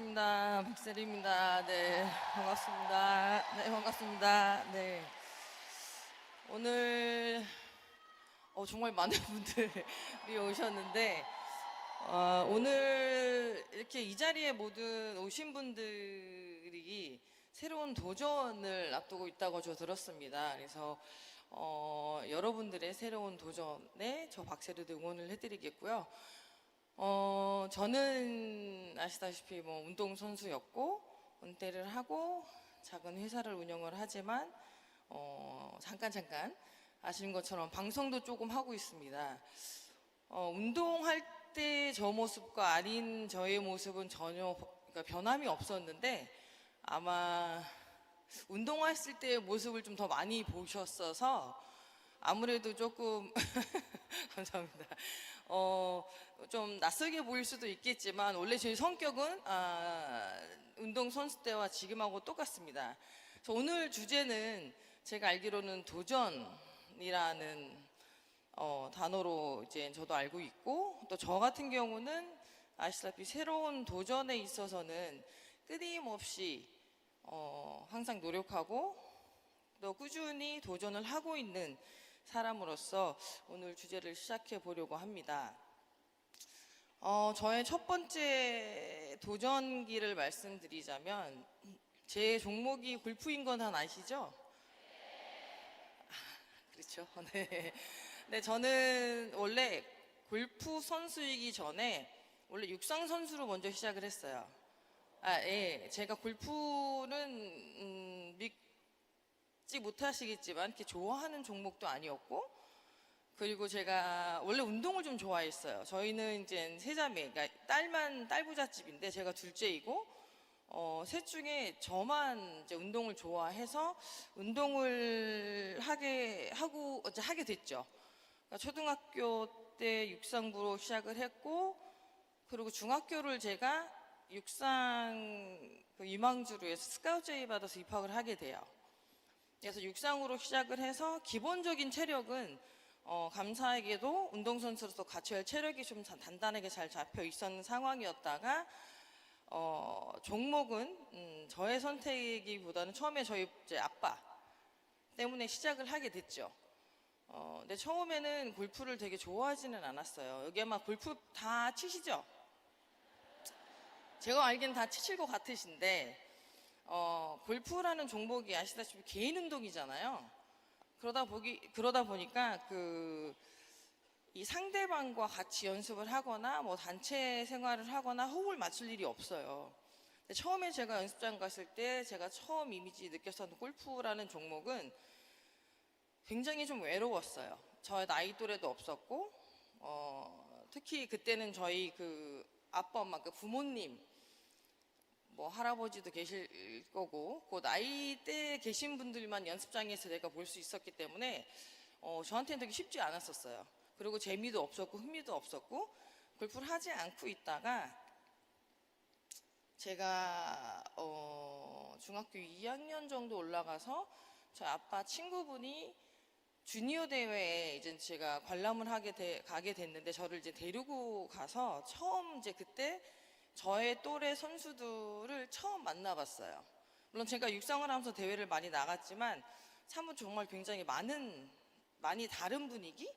안녕하십니까. 박세리입니다. 네, 반갑습니다. 네, 반갑습니다. 네. 오늘 정말 많은 분들이 오셨는데 오늘 이렇게 이 자리에 모든 오신 분들이 새로운 도전을 앞두고 있다고 저 들었습니다. 그래서 여러분들의 새로운 도전에 저 박세리도 응원을 해드리겠고요. 저는 아시다시피 뭐 운동선수였고 은퇴를 하고 작은 회사를 운영을 하지만 잠깐 아시는 것처럼 방송도 조금 하고 있습니다. 운동할 때 저 모습과 아닌 저의 모습은 전혀 그러니까 변함이 없었는데 아마 운동했을 때의 모습을 좀 더 많이 보셨어서 아무래도 조금 감사합니다. 좀 낯설게 보일 수도 있겠지만 원래 제 성격은 운동 선수 때와 지금하고 똑같습니다. 그래서 오늘 주제는 제가 알기로는 도전이라는 단어로 이제 저도 알고 있고 또 저 같은 경우는 아시다시피 새로운 도전에 있어서는 끊임없이 항상 노력하고 또 꾸준히 도전을 하고 있는 사람으로서 오늘 주제를 시작해 보려고 합니다. 저의 첫 번째 도전기를 말씀드리자면 제 종목이 골프인 건 다 아시죠? 그렇죠. 네. 네, 저는 원래 골프 선수이기 전에 원래 육상 선수로 먼저 시작을 했어요. 예. 제가 골프는 믿지 못하시겠지만 이렇게 좋아하는 종목도 아니었고 그리고 제가 원래 운동을 좀 좋아했어요. 저희는 이제 세 자매, 그러니까 딸부잣집인데 제가 둘째이고 셋 중에 저만 이제 운동을 좋아해서 운동을 하게 됐죠. 그러니까 초등학교 때 육상부로 시작을 했고 그리고 중학교를 제가 육상 유망주로 해서 스카우트 제의 받아서 입학을 하게 돼요. 그래서 육상으로 시작을 해서 기본적인 체력은 감사하게도 운동선수로서 갖춰야 할 체력이 좀 단단하게 잘 잡혀 있었는 상황이었다가 종목은 저의 선택이기보다는 처음에 저희 이제 아빠 때문에 시작을 하게 됐죠. 근데 처음에는 골프를 되게 좋아하지는 않았어요. 여기 아마 골프 다 치시죠? 제가 알기엔 다 치실 것 같으신데 골프라는 종목이 아시다시피 개인 운동이잖아요. 그러다 보니까 이 상대방과 같이 연습을 하거나 뭐 단체 생활을 하거나 호흡을 맞출 일이 없어요. 근데 처음에 제가 연습장 갔을 때 제가 처음 이미지 느꼈었던 골프라는 종목은 굉장히 좀 외로웠어요. 저의 나이 또래도 없었고 특히 그때는 저희 아빠 엄마 부모님 뭐 할아버지도 계실 거고 그 나이대에 계신 분들만 연습장에서 내가 볼 수 있었기 때문에 저한테는 되게 쉽지 않았었어요. 그리고 재미도 없었고 흥미도 없었고 골프를 하지 않고 있다가 제가 중학교 2학년 정도 올라가서 저희 아빠 친구분이 주니어 대회에 이제 제가 관람을 가게 됐는데 저를 이제 데리고 가서 처음 이제 그때 저의 또래 선수들을 처음 만나봤어요. 물론 제가 육상을 하면서 대회를 많이 나갔지만 사뭇 정말 굉장히 많이 다른 분위기?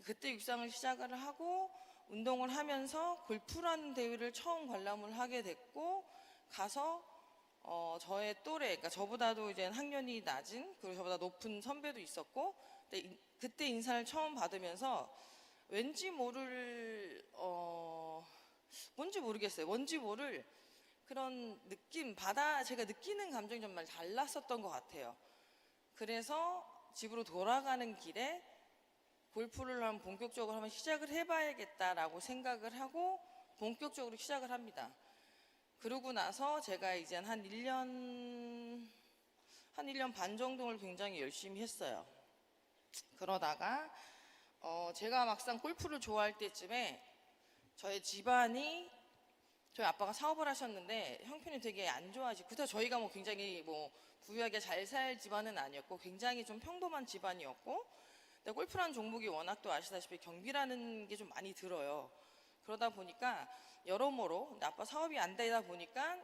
그때 육상을 시작을 하고 운동을 하면서 골프라는 대회를 처음 관람을 하게 됐고 가서 저의 또래, 그러니까 저보다도 이제 학년이 낮은 그리고 저보다 높은 선배도 있었고 그때 인사를 처음 받으면서 왠지 모를 뭔지 모르겠어요. 뭔지 모를 그런 느낌, 제가 느끼는 감정이 정말 달랐었던 것 같아요. 그래서 집으로 돌아가는 길에 골프를 본격적으로 한번 시작을 해봐야겠다라고 생각을 하고 본격적으로 시작을 합니다. 그러고 나서 제가 이제 한 1년 반 정도를 굉장히 열심히 했어요. 그러다가 제가 막상 골프를 좋아할 때쯤에 저희 집안이 저희 아빠가 사업을 하셨는데 형편이 되게 안 좋아지고 그때 저희가 뭐 굉장히 뭐 부유하게 잘 살 집안은 아니었고 굉장히 좀 평범한 집안이었고 근데 골프라는 종목이 워낙 또 아시다시피 경비라는 게 좀 많이 들어요. 그러다 보니까 여러모로 근데 아빠 사업이 안 되다 보니까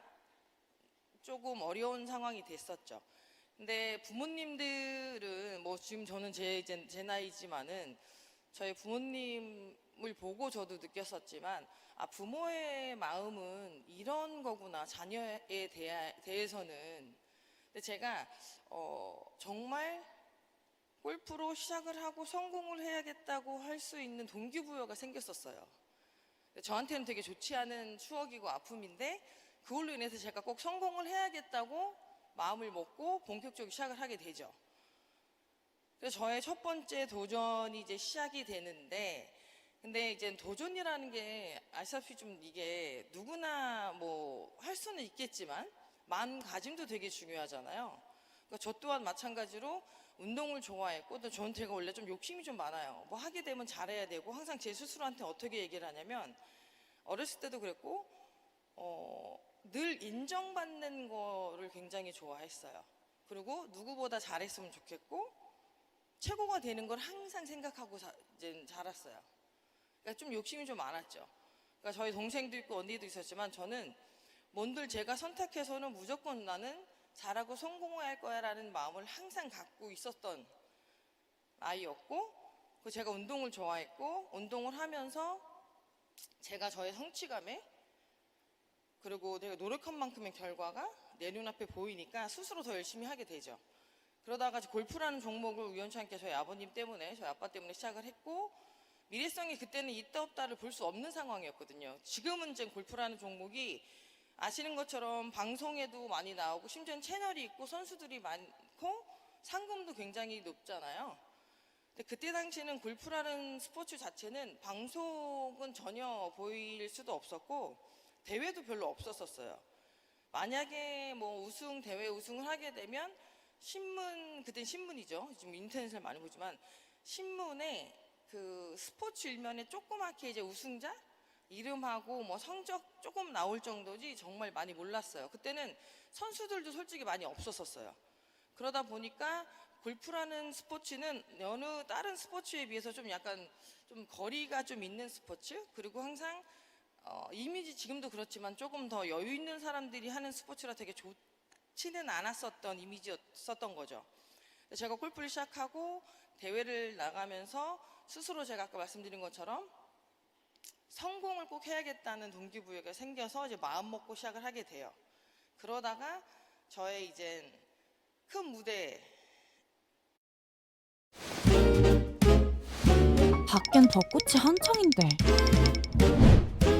조금 어려운 상황이 됐었죠. 근데 부모님들은 뭐 지금 저는 제 나이지만은 저희 부모님을 보고 저도 느꼈었지만 부모의 마음은 이런 거구나 자녀에 대해서는. 근데 제가 정말 골프로 시작을 하고 성공을 해야겠다고 할 수 있는 동기부여가 생겼었어요. 저한테는 되게 좋지 않은 추억이고 아픔인데 그걸로 인해서 제가 꼭 성공을 해야겠다고 마음을 먹고 본격적으로 시작을 하게 되죠. 그래서 저의 첫 번째 도전이 이제 시작이 되는데, 근데 이제 도전이라는 게 아시다시피 좀 이게 누구나 뭐 할 수는 있겠지만 마음가짐도 되게 중요하잖아요. 그러니까 저 또한 마찬가지로 운동을 좋아했고, 또 저는 제가 원래 좀 욕심이 좀 많아요. 뭐 하게 되면 잘해야 되고, 항상 제 스스로한테 어떻게 얘기를 하냐면 어렸을 때도 그랬고 늘 인정받는 거를 굉장히 좋아했어요. 그리고 누구보다 잘했으면 좋겠고 최고가 되는 걸 항상 생각하고 이제 자랐어요. 그러니까 좀 욕심이 좀 많았죠. 그러니까 저희 동생도 있고 언니도 있었지만 저는 뭔들 제가 선택해서는 무조건 나는 잘하고 성공할 거야 라는 마음을 항상 갖고 있었던 아이였고, 제가 운동을 좋아했고 운동을 하면서 제가 저의 성취감에, 그리고 내가 노력한 만큼의 결과가 내 눈앞에 보이니까 스스로 더 열심히 하게 되죠. 그러다가 골프라는 종목을 우연찮게 저희 아버님 때문에, 저희 아빠 때문에 시작을 했고, 미래성이 그때는 있다 없다를 볼 수 없는 상황이었거든요. 지금은 이제 골프라는 종목이 아시는 것처럼 방송에도 많이 나오고 심지어는 채널이 있고 선수들이 많고 상금도 굉장히 높잖아요. 근데 그때 당시는 골프라는 스포츠 자체는 방송은 전혀 보일 수도 없었고 대회도 별로 없었었어요. 만약에 뭐 대회 우승을 하게 되면 신문, 그땐 신문이죠. 지금 인터넷을 많이 보지만 신문에 그 스포츠 일면에 조그맣게 이제 우승자 이름하고 뭐 성적 조금 나올 정도지 정말 많이 몰랐어요. 그때는 선수들도 솔직히 많이 없었었어요. 그러다 보니까 골프라는 스포츠는 어느 다른 스포츠에 비해서 좀 약간 좀 거리가 좀 있는 스포츠, 그리고 항상 이미지 지금도 그렇지만 조금 더 여유 있는 사람들이 하는 스포츠라 되게 좋지는 않았었던 이미지였었던 거죠. 제가 골프를 시작하고 대회를 나가면서 스스로 제가 아까 말씀드린 것처럼 성공을 꼭 해야겠다는 동기부여가 생겨서 이제 마음 먹고 시작을 하게 돼요. 그러다가 저의 이제 큰 무대, 밖엔 벚꽃이 한창인데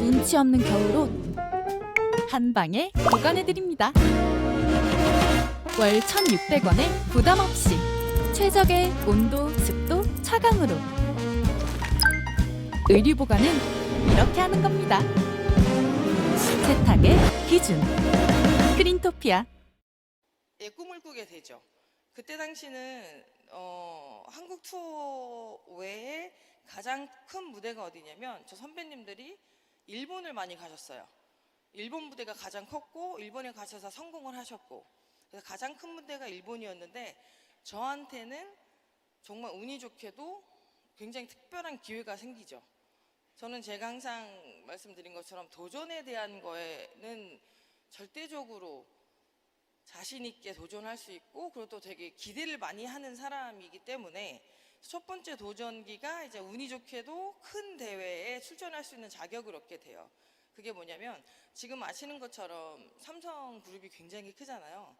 눈치 없는 겨울옷 한 방에 보관해드립니다. 월 1,600원에 부담 없이 최적의 온도, 습도, 차광으로 의류 보관은 이렇게 하는 겁니다. 세탁의 기준 크린토피아. 꿈을 꾸게 되죠. 그때 당시는 한국 투어 외에 가장 큰 무대가 어디냐면 저 선배님들이 일본을 많이 가셨어요. 일본 무대가 가장 컸고 일본에 가셔서 성공을 하셨고, 그래서 가장 큰 무대가 일본이었는데 저한테는 정말 운이 좋게도 굉장히 특별한 기회가 생기죠. 저는 제가 항상 말씀드린 것처럼 도전에 대한 거에는 절대적으로 자신 있게 도전할 수 있고, 그리고 또 되게 기대를 많이 하는 사람이기 때문에 첫 번째 도전기가 이제 운이 좋게도 큰 대회에 출전할 수 있는 자격을 얻게 돼요. 그게 뭐냐면 지금 아시는 것처럼 삼성그룹이 굉장히 크잖아요.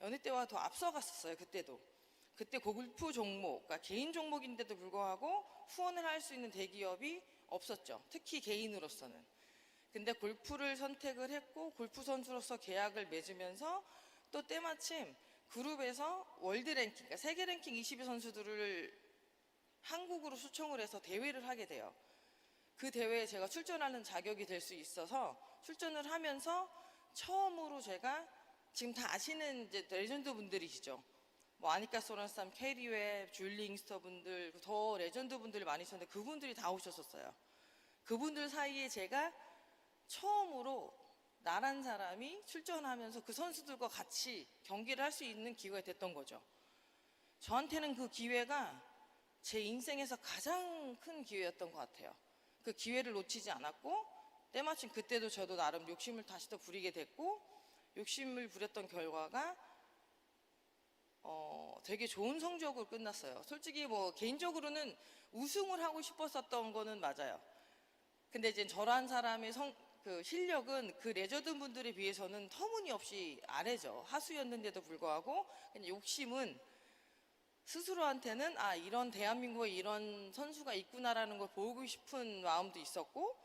어느 때와 더 앞서갔었어요. 그때 골프 종목, 그러니까 개인 종목인데도 불구하고 후원을 할 수 있는 대기업이 없었죠. 특히 개인으로서는. 근데 골프를 선택을 했고 골프 선수로서 계약을 맺으면서 또 때마침 그룹에서 월드 랭킹, 그러니까 세계 랭킹 20위 선수들을 한국으로 초청을 해서 대회를 하게 돼요. 그 대회에 제가 출전하는 자격이 될 수 있어서 출전을 하면서 처음으로 제가 지금 다 아시는 이제 레전드 분들이시죠. 뭐 아니카 소란스탐, 캐리 웹, 줄리 잉스터 분들, 더 레전드 분들이 많이 있었는데 그분들이 다 오셨었어요. 그분들 사이에 제가 처음으로 나란 사람이 출전하면서 그 선수들과 같이 경기를 할 수 있는 기회가 됐던 거죠. 저한테는 그 기회가 제 인생에서 가장 큰 기회였던 것 같아요. 그 기회를 놓치지 않았고 때마침 그때도 저도 나름 욕심을 다시 또 부리게 됐고 욕심을 부렸던 결과가 되게 좋은 성적으로 끝났어요. 솔직히 뭐 개인적으로는 우승을 하고 싶었었던 거는 맞아요. 근데 이제 저란 사람의 그 실력은 그 레저드 분들에 비해서는 터무니없이 아래죠. 하수였는데도 불구하고 그냥 욕심은 스스로한테는 아 이런 대한민국에 이런 선수가 있구나라는 걸 보고 싶은 마음도 있었고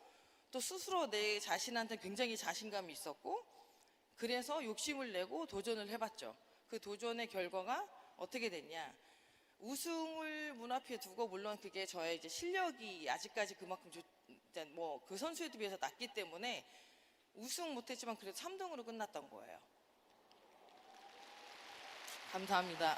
또 스스로 내 자신한테 굉장히 자신감이 있었고 그래서 욕심을 내고 도전을 해봤죠. 그 도전의 결과가 어떻게 됐냐? 우승을 문 앞에 두고 물론 그게 저의 이제 실력이 아직까지 그만큼 뭐 그 선수에 비해서 낮기 때문에 우승 못했지만 그래도 3등으로 끝났던 거예요. 감사합니다.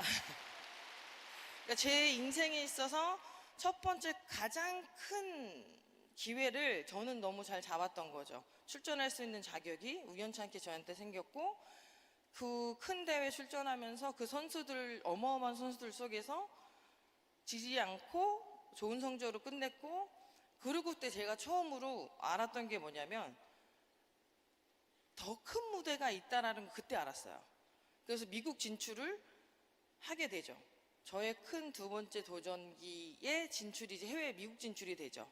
그러니까 제 인생에 있어서 첫 번째 가장 큰 기회를 저는 너무 잘 잡았던 거죠. 출전할 수 있는 자격이 우연찮게 저한테 생겼고 그 큰 대회 출전하면서 그 선수들 어마어마한 선수들 속에서 지지 않고 좋은 성적으로 끝냈고 그리고 그때 제가 처음으로 알았던 게 뭐냐면 더 큰 무대가 있다라는 걸 그때 알았어요. 그래서 미국 진출을 하게 되죠. 저의 큰 두 번째 도전기의 진출이 이제 해외 미국 진출이 되죠.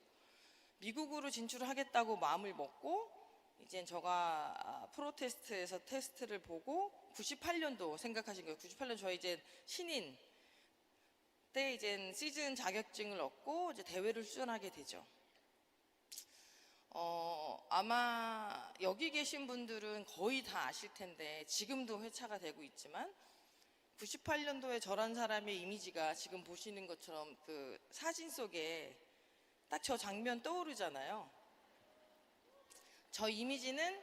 미국으로 진출을 하겠다고 마음을 먹고 이제 저가 프로 테스트에서 테스트를 보고 98년도 생각하신 거예요. 98년 저희 이제 신인 때 이제 시즌 자격증을 얻고 이제 대회를 출전하게 되죠. 아마 여기 계신 분들은 거의 다 아실 텐데 지금도 회차가 되고 있지만 98년도에 저란 사람의 이미지가 지금 보시는 것처럼 그 사진 속에 딱 저 장면 떠오르잖아요. 저 이미지는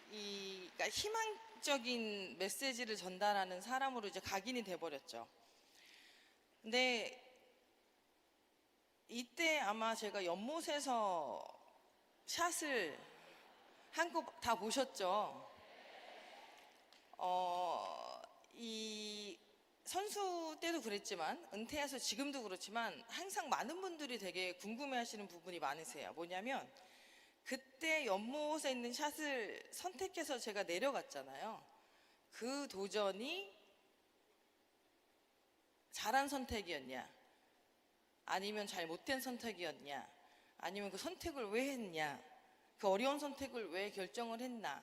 그러니까 희망적인 메시지를 전달하는 사람으로 이제 각인이 돼버렸죠. 근데 이때 아마 제가 연못에서 샷을 한 거 다 보셨죠? 이 선수 때도 그랬지만 은퇴해서 지금도 그렇지만 항상 많은 분들이 되게 궁금해하시는 부분이 많으세요. 뭐냐면 그때 연못에 있는 샷을 선택해서 제가 내려갔잖아요. 그 도전이 잘한 선택이었냐 아니면 잘 못된 선택이었냐 아니면 그 선택을 왜 했냐 그 어려운 선택을 왜 결정을 했나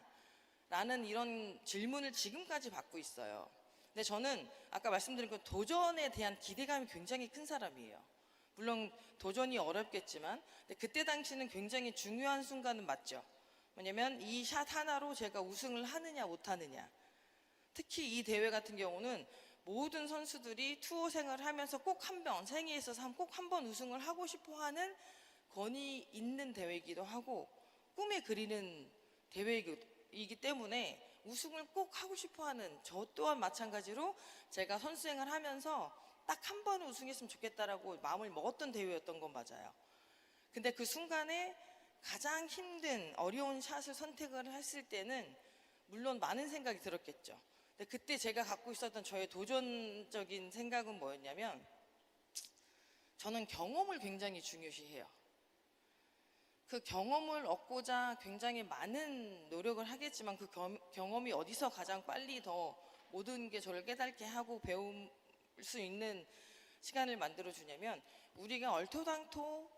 라는 이런 질문을 지금까지 받고 있어요. 근데 저는 아까 말씀드린 그 도전에 대한 기대감이 굉장히 큰 사람이에요. 물론 도전이 어렵겠지만 근데 그때 당시는 굉장히 중요한 순간은 맞죠. 뭐냐면 이 샷 하나로 제가 우승을 하느냐 못하느냐. 특히 이 대회 같은 경우는 모든 선수들이 투어 생활을 하면서 꼭 한 번 생애에 있어서 꼭 한 번 우승을 하고 싶어하는 권위 있는 대회이기도 하고 꿈에 그리는 대회이기 때문에 우승을 꼭 하고 싶어하는 저 또한 마찬가지로 제가 선수생활 하면서 딱 한 번은 우승했으면 좋겠다라고 마음을 먹었던 대회였던 건 맞아요. 근데 그 순간에 가장 힘든 어려운 샷을 선택을 했을 때는 물론 많은 생각이 들었겠죠. 근데 그때 제가 갖고 있었던 저의 도전적인 생각은 뭐였냐면 저는 경험을 굉장히 중요시해요. 그 경험을 얻고자 굉장히 많은 노력을 하겠지만 그 경험이 어디서 가장 빨리 더 모든 게 저를 깨닫게 하고 배울 수 있는 시간을 만들어 주냐면 우리가 얼토당토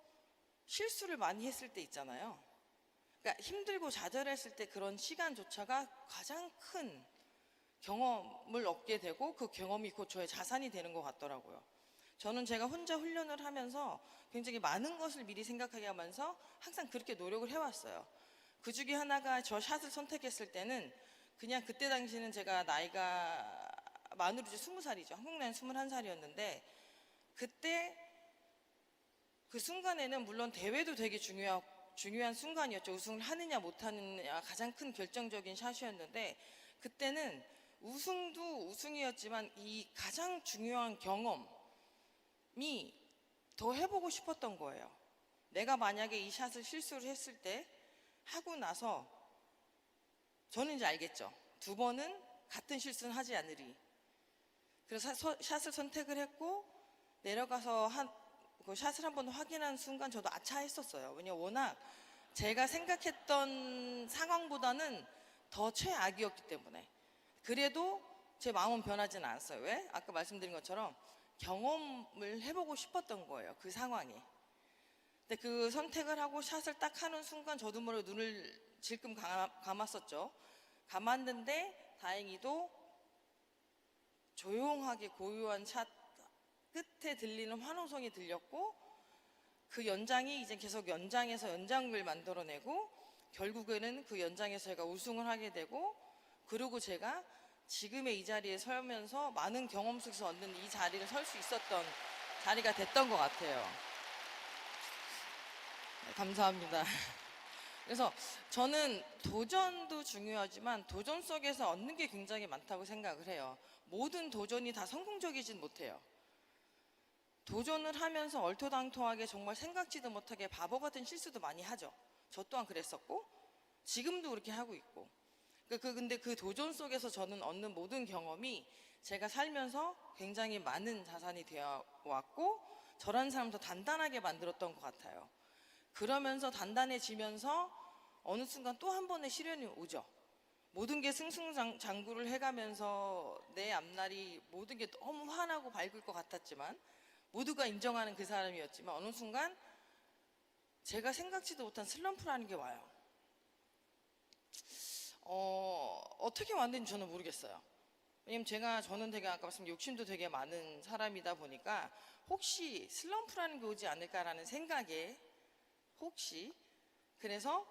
실수를 많이 했을 때 있잖아요. 그러니까 힘들고 좌절했을 때 그런 시간조차가 가장 큰 경험을 얻게 되고 그 경험이 곧 저의 자산이 되는 것 같더라고요. 저는 제가 혼자 훈련을 하면서 굉장히 많은 것을 미리 생각하게 하면서 항상 그렇게 노력을 해왔어요. 그 중에 하나가 저 샷을 선택했을 때는 그냥 그때 당시는 제가 나이가 만으로 이제 20살이죠. 한국 나이는 21살이었는데 그때 그 순간에는 물론 대회도 되게 중요한 순간이었죠. 우승을 하느냐 못하느냐 가장 큰 결정적인 샷이었는데 그때는 우승도 우승이었지만 이 가장 중요한 경험이 더 해보고 싶었던 거예요. 내가 만약에 이 샷을 실수를 했을 때 하고 나서 저는 이제 알겠죠. 두 번은 같은 실수는 하지 않으리. 그래서 샷을 선택을 했고 내려가서 그 샷을 한번 확인한 순간 저도 아차했었어요. 왜냐면 워낙 제가 생각했던 상황보다는 더 최악이었기 때문에. 그래도 제 마음은 변하지는 않았어요. 왜? 아까 말씀드린 것처럼 경험을 해보고 싶었던 거예요. 그 상황이. 근데 그 선택을 하고 샷을 딱 하는 순간 저도 모르게 눈을 질끔 감았었죠. 감았는데 다행히도 조용하게 고요한 샷 끝에 들리는 환호성이 들렸고, 그 연장이 이제 계속 연장해서 연장을 만들어내고, 결국에는 그 연장에서 제가 우승을 하게 되고, 그리고 제가 지금의 이 자리에 서면서 많은 경험 속에서 얻는 이 자리를 설 수 있었던 자리가 됐던 것 같아요. 네, 감사합니다. 그래서 저는 도전도 중요하지만 도전 속에서 얻는 게 굉장히 많다고 생각을 해요. 모든 도전이 다 성공적이진 못해요. 도전을 하면서 얼토당토하게 정말 생각지도 못하게 바보 같은 실수도 많이 하죠. 저 또한 그랬었고 지금도 그렇게 하고 있고. 근데 그 도전 속에서 저는 얻는 모든 경험이 제가 살면서 굉장히 많은 자산이 되어 왔고 저라는 사람도 단단하게 만들었던 것 같아요. 그러면서 단단해지면서 어느 순간 또 한 번의 시련이 오죠. 모든 게 승승장구를 해가면서 내 앞날이 모든 게 너무 환하고 밝을 것 같았지만, 모두가 인정하는 그 사람이었지만 어느 순간 제가 생각지도 못한 슬럼프라는 게 와요. 어떻게 왔는지 저는 모르겠어요. 왜냐면 저는 되게 아까 말씀 욕심도 되게 많은 사람이다 보니까 혹시 슬럼프라는 게 오지 않을까라는 생각에 혹시 그래서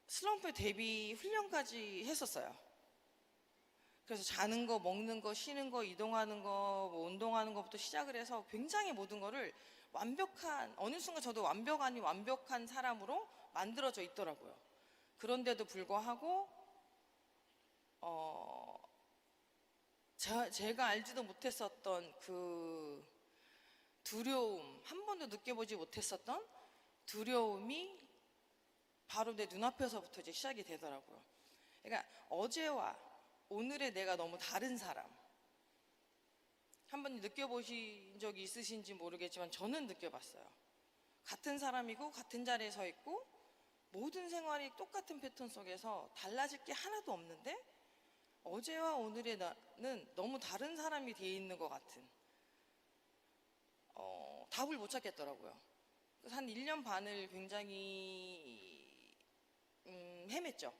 슬럼프에 대비 훈련까지 했었어요. 그래서 자는 거, 먹는 거, 쉬는 거, 이동하는 거, 뭐 운동하는 것부터 시작을 해서 굉장히 모든 거를 어느 순간 저도 완벽 아닌 완벽한 사람으로 만들어져 있더라고요. 그런데도 불구하고 제가 알지도 못했었던 그 두려움, 한 번도 느껴보지 못했었던 두려움이 바로 내 눈앞에서부터 이제 시작이 되더라고요. 그러니까 어제와 오늘의 내가 너무 다른 사람. 한번 느껴보신 적이 있으신지 모르겠지만 저는 느껴봤어요. 같은 사람이고 같은 자리에 서 있고 모든 생활이 똑같은 패턴 속에서 달라질 게 하나도 없는데 어제와 오늘의 나는 너무 다른 사람이 돼 있는 것 같은, 답을 못 찾겠더라고요. 그래서 한 1년 반을 굉장히 헤맸죠.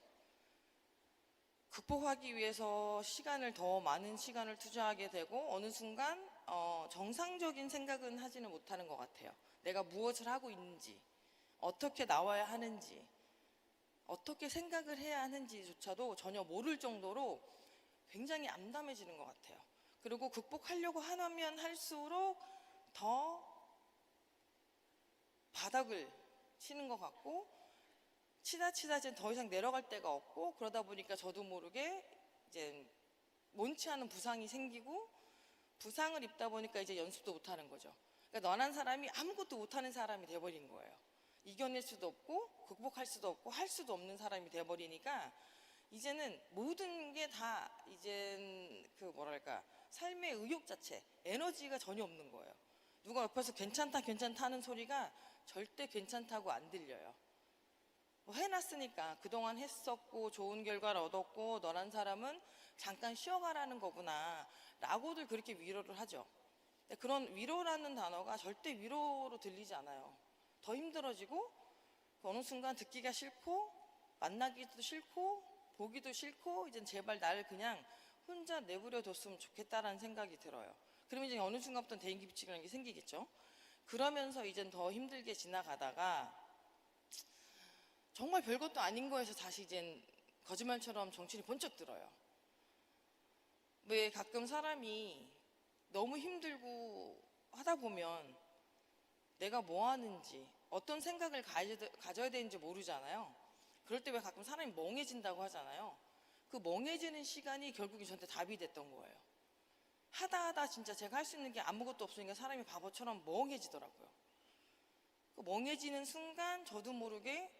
극복하기 위해서 더 많은 시간을 투자하게 되고 어느 순간 정상적인 생각은 하지는 못하는 것 같아요. 내가 무엇을 하고 있는지, 어떻게 나와야 하는지, 어떻게 생각을 해야 하는지조차도 전혀 모를 정도로 굉장히 암담해지는 것 같아요. 그리고 극복하려고 하면 할수록 더 바닥을 치는 것 같고 치다 이제 더 이상 내려갈 데가 없고, 그러다 보니까 저도 모르게 이제 원치 않은 부상이 생기고 부상을 입다 보니까 이제 연습도 못하는 거죠. 그러니까 너란 사람이 아무것도 못하는 사람이 돼버린 거예요. 이겨낼 수도 없고 극복할 수도 없고 할 수도 없는 사람이 돼버리니까 이제는 모든 게 다 이젠 삶의 의욕 자체, 에너지가 전혀 없는 거예요. 누가 옆에서 괜찮다 하는 소리가 절대 괜찮다고 안 들려요. 뭐 해놨으니까 그동안 했었고 좋은 결과를 얻었고 너란 사람은 잠깐 쉬어가라는 거구나 라고들 그렇게 위로를 하죠. 근데 그런 위로라는 단어가 절대 위로로 들리지 않아요. 더 힘들어지고 어느 순간 듣기가 싫고 만나기도 싫고 보기도 싫고 이젠 제발 나를 그냥 혼자 내버려 뒀으면 좋겠다라는 생각이 들어요. 그러면 이제 어느 순간부터 대인기 규칙이라는 게 생기겠죠. 그러면서 이젠 더 힘들게 지나가다가 정말 별것도 아닌 거에서 다시 이젠 거짓말처럼 정신이 번쩍 들어요. 왜 가끔 사람이 너무 힘들고 하다 보면 내가 뭐 하는지 어떤 생각을 가져야 되는지 모르잖아요. 그럴 때 왜 가끔 사람이 멍해진다고 하잖아요. 그 멍해지는 시간이 결국에 저한테 답이 됐던 거예요. 하다 진짜 제가 할 수 있는 게 아무것도 없으니까 사람이 바보처럼 멍해지더라고요. 그 멍해지는 순간 저도 모르게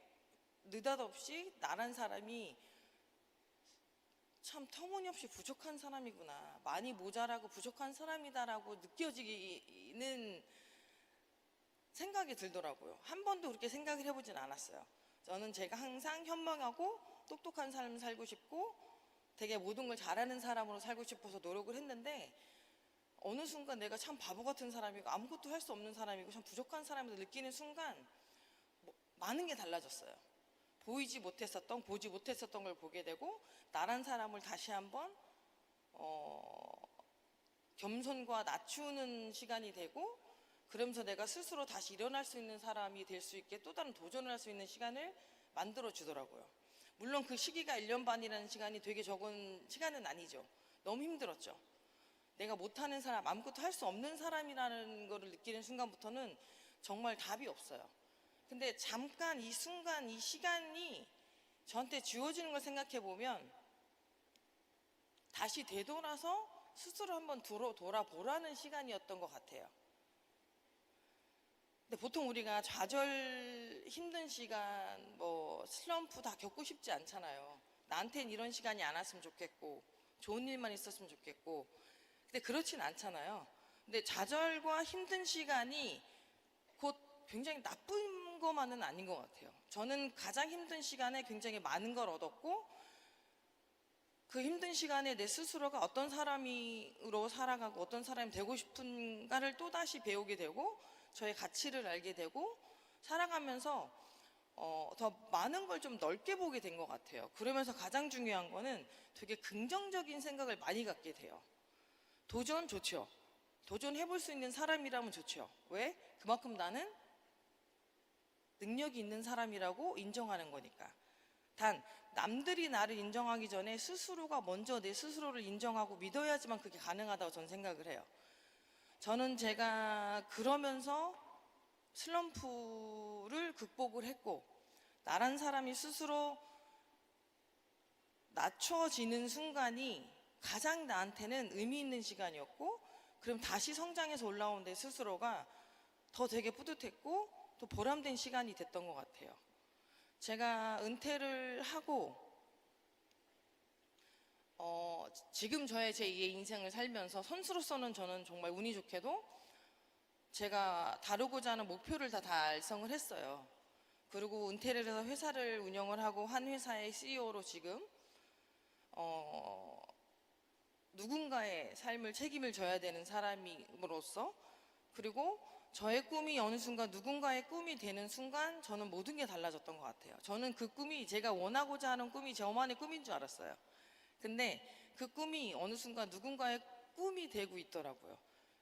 느닷없이 나란 사람이 참 터무니없이 부족한 사람이구나, 많이 모자라고 부족한 사람이다라고 느껴지는 생각이 들더라고요. 한 번도 그렇게 생각을 해보진 않았어요. 저는 제가 항상 현명하고 똑똑한 삶을 살고 싶고 되게 모든 걸 잘하는 사람으로 살고 싶어서 노력을 했는데 어느 순간 내가 참 바보 같은 사람이고 아무것도 할 수 없는 사람이고 참 부족한 사람이라고 느끼는 순간 많은 게 달라졌어요. 보지 못했었던 걸 보게 되고 나란 사람을 다시 한번 겸손과 낮추는 시간이 되고 그러면서 내가 스스로 다시 일어날 수 있는 사람이 될 수 있게 또 다른 도전을 할 수 있는 시간을 만들어 주더라고요. 물론 그 시기가 1년 반이라는 시간이 되게 적은 시간은 아니죠. 너무 힘들었죠. 내가 못하는 사람, 아무것도 할 수 없는 사람이라는 거를 느끼는 순간부터는 정말 답이 없어요. 근데 잠깐 이 순간, 이 시간이 저한테 주어지는 걸 생각해 보면 다시 되돌아서 스스로 한번 돌아보라는 시간이었던 것 같아요. 근데 보통 우리가 좌절, 힘든 시간, 슬럼프 다 겪고 싶지 않잖아요. 나한테는 이런 시간이 안 왔으면 좋겠고, 좋은 일만 있었으면 좋겠고. 근데 그렇진 않잖아요. 근데 좌절과 힘든 시간이 곧 굉장히 나쁜 것만은 아닌 것 같아요. 저는 가장 힘든 시간에 굉장히 많은 걸 얻었고, 그 힘든 시간에 내 스스로가 어떤 사람으로 살아가고 어떤 사람이 되고 싶은가를 또다시 배우게 되고 저의 가치를 알게 되고 살아가면서 더 많은 걸 좀 넓게 보게 된 것 같아요. 그러면서 가장 중요한 거는 되게 긍정적인 생각을 많이 갖게 돼요. 도전 좋죠. 도전해볼 수 있는 사람이라면 좋죠. 왜? 그만큼 나는 능력이 있는 사람이라고 인정하는 거니까. 단 남들이 나를 인정하기 전에 스스로가 먼저 내 스스로를 인정하고 믿어야지만 그게 가능하다고 저는 생각을 해요. 저는 제가 그러면서 슬럼프를 극복을 했고 나란 사람이 스스로 낮춰지는 순간이 가장 나한테는 의미 있는 시간이었고 그럼 다시 성장해서 올라온 내 스스로가 더 되게 뿌듯했고 또 보람된 시간이 됐던 것 같아요. 제가 은퇴를 하고 지금 저의 제2의 인생을 살면서 선수로서는 저는 정말 운이 좋게도 제가 다루고자 하는 목표를 다 달성을 했어요. 그리고 은퇴를 해서 회사를 운영을 하고 한 회사의 CEO로 지금 누군가의 삶을 책임을 져야 되는 사람으로서 그리고 저의 꿈이 어느 순간 누군가의 꿈이 되는 순간 저는 모든 게 달라졌던 것 같아요. 저는 그 꿈이 제가 원하고자 하는 꿈이 저만의 꿈인 줄 알았어요. 근데 그 꿈이 어느 순간 누군가의 꿈이 되고 있더라고요.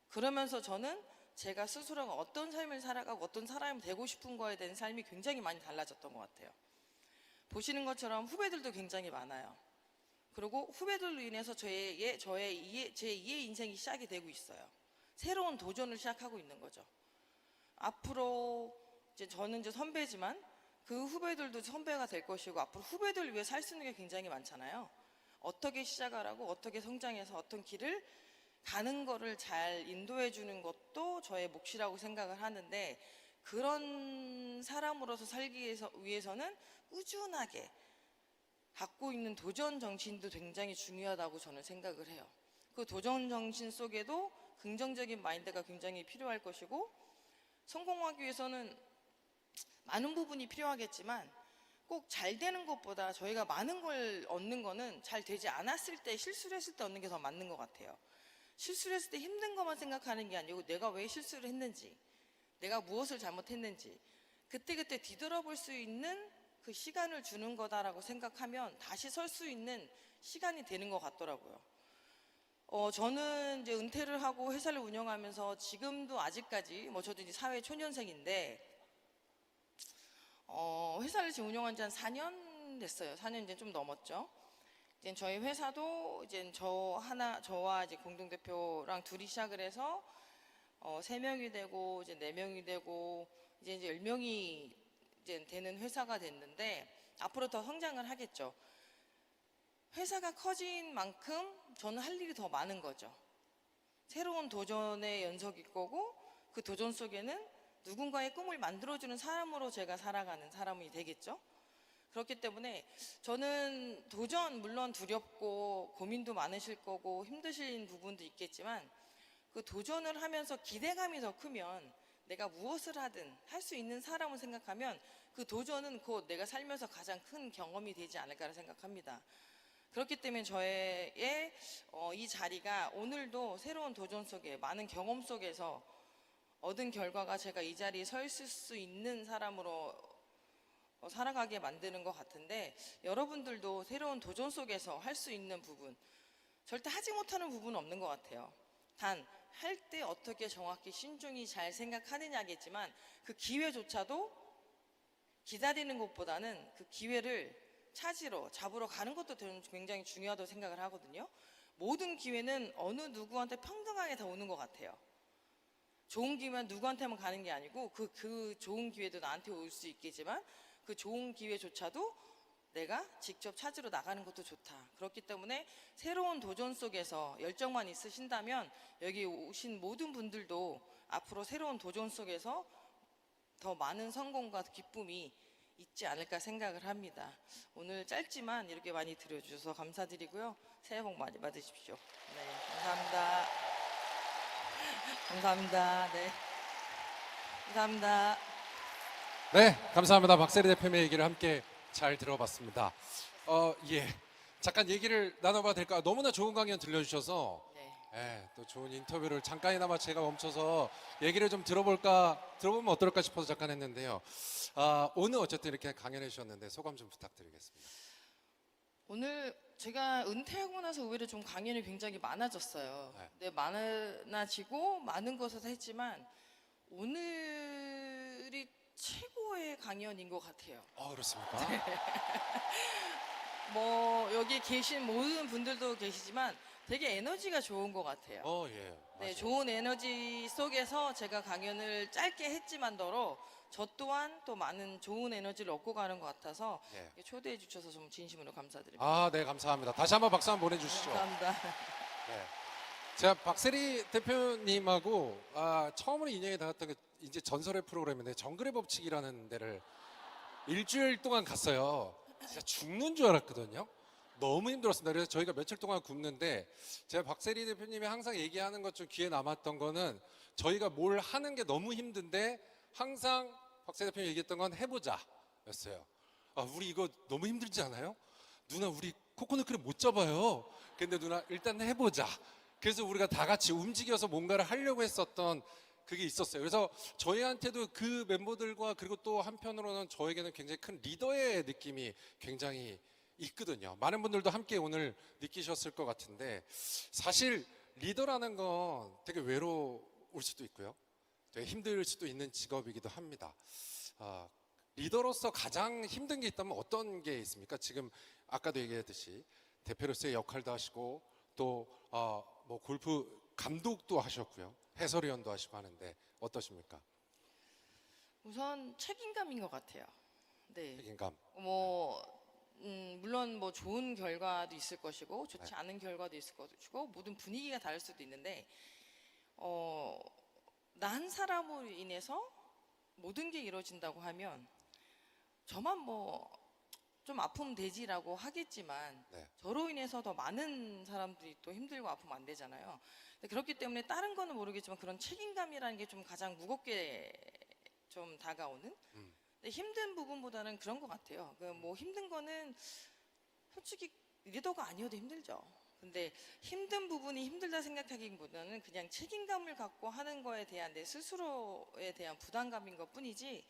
그러면서 저는 제가 스스로가 어떤 삶을 살아가고 어떤 사람이 되고 싶은 거에 대한 삶이 굉장히 많이 달라졌던 것 같아요. 보시는 것처럼 후배들도 굉장히 많아요. 그리고 후배들로 인해서 제2의 인생이 시작이 되고 있어요. 새로운 도전을 시작하고 있는 거죠. 앞으로 이제 저는 이제 선배지만 그 후배들도 선배가 될 것이고 앞으로 후배들을 위해 살 수 있는 게 굉장히 많잖아요. 어떻게 시작을 하고 어떻게 성장해서 어떤 길을 가는 거를 잘 인도해 주는 것도 저의 몫이라고 생각을 하는데 그런 사람으로서 살기 위해서는 꾸준하게 갖고 있는 도전 정신도 굉장히 중요하다고 저는 생각을 해요. 그 도전 정신 속에도 긍정적인 마인드가 굉장히 필요할 것이고 성공하기 위해서는 많은 부분이 필요하겠지만 꼭 잘 되는 것보다 저희가 많은 걸 얻는 거는 잘 되지 않았을 때 실수를 했을 때 얻는 게 더 맞는 것 같아요. 실수를 했을 때 힘든 것만 생각하는 게 아니고 내가 왜 실수를 했는지 내가 무엇을 잘못했는지 그때그때 뒤돌아볼 수 있는 그 시간을 주는 거다라고 생각하면 다시 설 수 있는 시간이 되는 것 같더라고요. 저는 이제 은퇴를 하고 회사를 운영하면서 지금도 아직까지 저도 이제 사회 초년생인데 회사를 지금 운영한 지 한 4년 됐어요. 4년 이제 좀 넘었죠. 이제 저희 회사도 이제 저와 이제 공동대표랑 둘이 시작을 해서 3명이 되고 이제 4명이 되고 이제 10명이 이제 되는 회사가 됐는데 앞으로 더 성장을 하겠죠. 회사가 커진 만큼 저는 할 일이 더 많은 거죠. 새로운 도전의 연속일 거고 그 도전 속에는 누군가의 꿈을 만들어주는 사람으로 제가 살아가는 사람이 되겠죠. 그렇기 때문에 저는 도전 물론 두렵고 고민도 많으실 거고 힘드신 부분도 있겠지만 그 도전을 하면서 기대감이 더 크면 내가 무엇을 하든 할 수 있는 사람을 생각하면 그 도전은 곧 내가 살면서 가장 큰 경험이 되지 않을까 생각합니다. 그렇기 때문에 저의 이 자리가 오늘도 새로운 도전 속에 많은 경험 속에서 얻은 결과가 제가 이 자리에 서 있을 수 있는 사람으로 살아가게 만드는 것 같은데, 여러분들도 새로운 도전 속에서 할 수 있는 부분, 절대 하지 못하는 부분은 없는 것 같아요. 단 할 때 어떻게 정확히 신중히 잘 생각하느냐겠지만 그 기회조차도 기다리는 것보다는 그 기회를 잡으러 가는 것도 굉장히 중요하다고 생각을 하거든요. 모든 기회는 어느 누구한테 평등하게 다 오는 것 같아요. 좋은 기회만 누구한테만 가는 게 아니고 그 좋은 기회도 나한테 올 수 있겠지만 그 좋은 기회조차도 내가 직접 찾으러 나가는 것도 좋다. 그렇기 때문에 새로운 도전 속에서 열정만 있으신다면 여기 오신 모든 분들도 앞으로 새로운 도전 속에서 더 많은 성공과 기쁨이 있지 않을까 생각을 합니다. 오늘 짧지만 이렇게 많이 들어주셔서 감사드리고요. 새해 복 많이 받으십시오. 네, 감사합니다. 감사합니다. 네, 감사합니다. 네, 감사합니다. 박세리 대표의 얘기를 함께 잘 들어봤습니다. 예, 잠깐 얘기를 나눠봐도 될까요? 너무나 좋은 강연 들려주셔서 또 좋은 인터뷰를 잠깐이나마 제가 멈춰서 얘기를 좀 들어보면 어떨까 싶어서 잠깐 했는데요. 오늘 어쨌든 이렇게 강연해 주셨는데 소감 좀 부탁드리겠습니다. 오늘 제가 은퇴하고 나서 오히려 좀 강연이 굉장히 많아졌어요. 네. 많아지고 많은 것을 했지만 오늘이 최고의 강연인 것 같아요. 그렇습니까? 뭐 여기 계신 모든 분들도 계시지만 되게 에너지가 좋은 것 같아요. 예. 네, 맞아요. 좋은 에너지 속에서 제가 강연을 짧게 했지만더러 저 또한 또 많은 좋은 에너지를 얻고 가는 것 같아서 네. 초대해 주셔서 좀 진심으로 감사드립니다. 네, 감사합니다. 다시 한번 박수 한번 보내주시죠. 감사합니다. 네. 제가 박세리 대표님하고 처음으로 인연이 닿았던 게 이제 전설의 프로그램인데 정글의 법칙이라는 데를 일주일 동안 갔어요. 진짜 죽는 줄 알았거든요. 너무 힘들었습니다. 그래서 저희가 며칠 동안 굶는데 제가 박세리 대표님이 항상 얘기하는 것 중 귀에 남았던 거는 저희가 뭘 하는 게 너무 힘든데 항상 박세리 대표님이 얘기했던 건 해보자 였어요. 우리 이거 너무 힘들지 않아요? 누나 우리 코코넛 크림 못 잡아요. 근데 누나 일단 해보자. 그래서 우리가 다 같이 움직여서 뭔가를 하려고 했었던 그게 있었어요. 그래서 저희한테도 그 멤버들과 그리고 또 한편으로는 저에게는 굉장히 큰 리더의 느낌이 굉장히 있거든요. 많은 분들도 함께 오늘 느끼셨을 것 같은데 사실 리더라는 건 되게 외로울 수도 있고요. 되게 힘들 수도 있는 직업이기도 합니다. 리더로서 가장 힘든 게 있다면 어떤 게 있습니까? 지금 아까도 얘기했듯이 대표로서의 역할도 하시고 또 뭐 골프 감독도 하셨고요. 해설위원도 하시고 하는데 어떠십니까? 우선 책임감인 것 같아요. 네. 책임감. 물론 뭐 좋은 결과도 있을 것이고 좋지 네. 않은 결과도 있을 것이고 모든 분위기가 다를 수도 있는데 나 한 사람으로 인해서 모든 게 이루어진다고 하면 저만 뭐 좀 아프면 되지라고 하겠지만 네. 저로 인해서 더 많은 사람들이 또 힘들고 아프면 안 되잖아요. 그렇기 때문에 다른 거는 모르겠지만 그런 책임감이라는 게 좀 가장 무겁게 좀 다가오는. 근데 힘든 부분보다는 그런 것 같아요. 뭐 힘든 거는 솔직히 리더가 아니어도 힘들죠. 근데 힘든 부분이 힘들다 생각하기보다는 그냥 책임감을 갖고 하는 거에 대한 내 스스로에 대한 부담감인 것 뿐이지,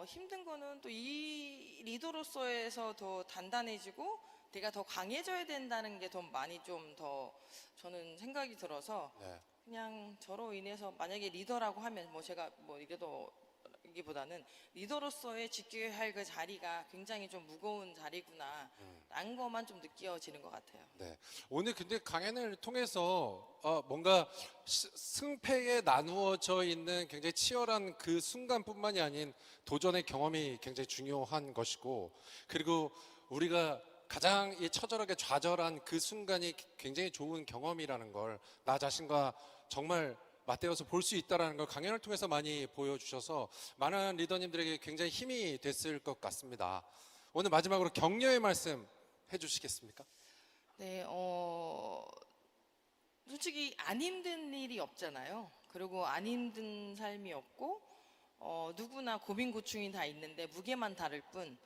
힘든 거는 또 이 리더로서에서 더 단단해지고 내가 더 강해져야 된다는 게 더 많이 좀 더 저는 생각이 들어서 네. 그냥 저로 인해서 만약에 리더라고 하면 뭐 제가 뭐 리더이기보다는 리더로서의 지켜야 할 그 자리가 굉장히 좀 무거운 자리구나 라는 것만 좀 느껴지는 것 같아요. 네. 오늘 근데 강연을 통해서 뭔가 승패에 나누어져 있는 굉장히 치열한 그 순간뿐만이 아닌 도전의 경험이 굉장히 중요한 것이고, 그리고 우리가 가장 처절하게 좌절한 그 순간이 굉장히 좋은 경험이라는 걸 나 자신과 정말 맞대어서 볼 수 있다는 걸 강연을 통해서 많이 보여주셔서 많은 리더님들에게 굉장히 힘이 됐을 것 같습니다. 오늘 마지막으로 격려의 말씀 해주시겠습니까? 네, 솔직히 안 힘든 일이 없잖아요. 그리고 안 힘든 삶이 없고 누구나 고민 고충이 다 있는데 무게만 다를 뿐.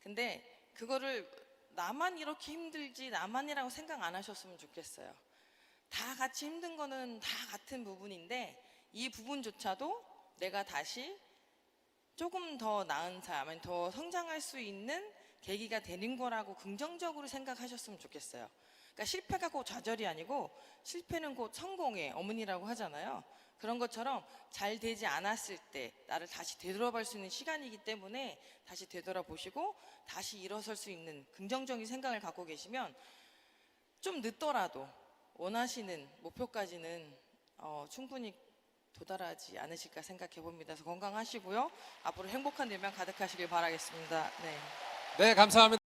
근데 그거를 나만 이렇게 힘들지 나만이라고 생각 안 하셨으면 좋겠어요. 다 같이 힘든 거는 다 같은 부분인데 이 부분조차도 내가 다시 조금 더 나은 삶, 더 성장할 수 있는 계기가 되는 거라고 긍정적으로 생각하셨으면 좋겠어요. 그러니까 실패가 곧 좌절이 아니고 실패는 곧 성공의 어머니라고 하잖아요. 그런 것처럼 잘 되지 않았을 때 나를 다시 되돌아볼 수 있는 시간이기 때문에 다시 되돌아보시고 다시 일어설 수 있는 긍정적인 생각을 갖고 계시면 좀 늦더라도 원하시는 목표까지는 충분히 도달하지 않으실까 생각해 봅니다. 그래서 건강하시고요. 앞으로 행복한 일만 가득하시길 바라겠습니다. 네. 네, 감사합니다.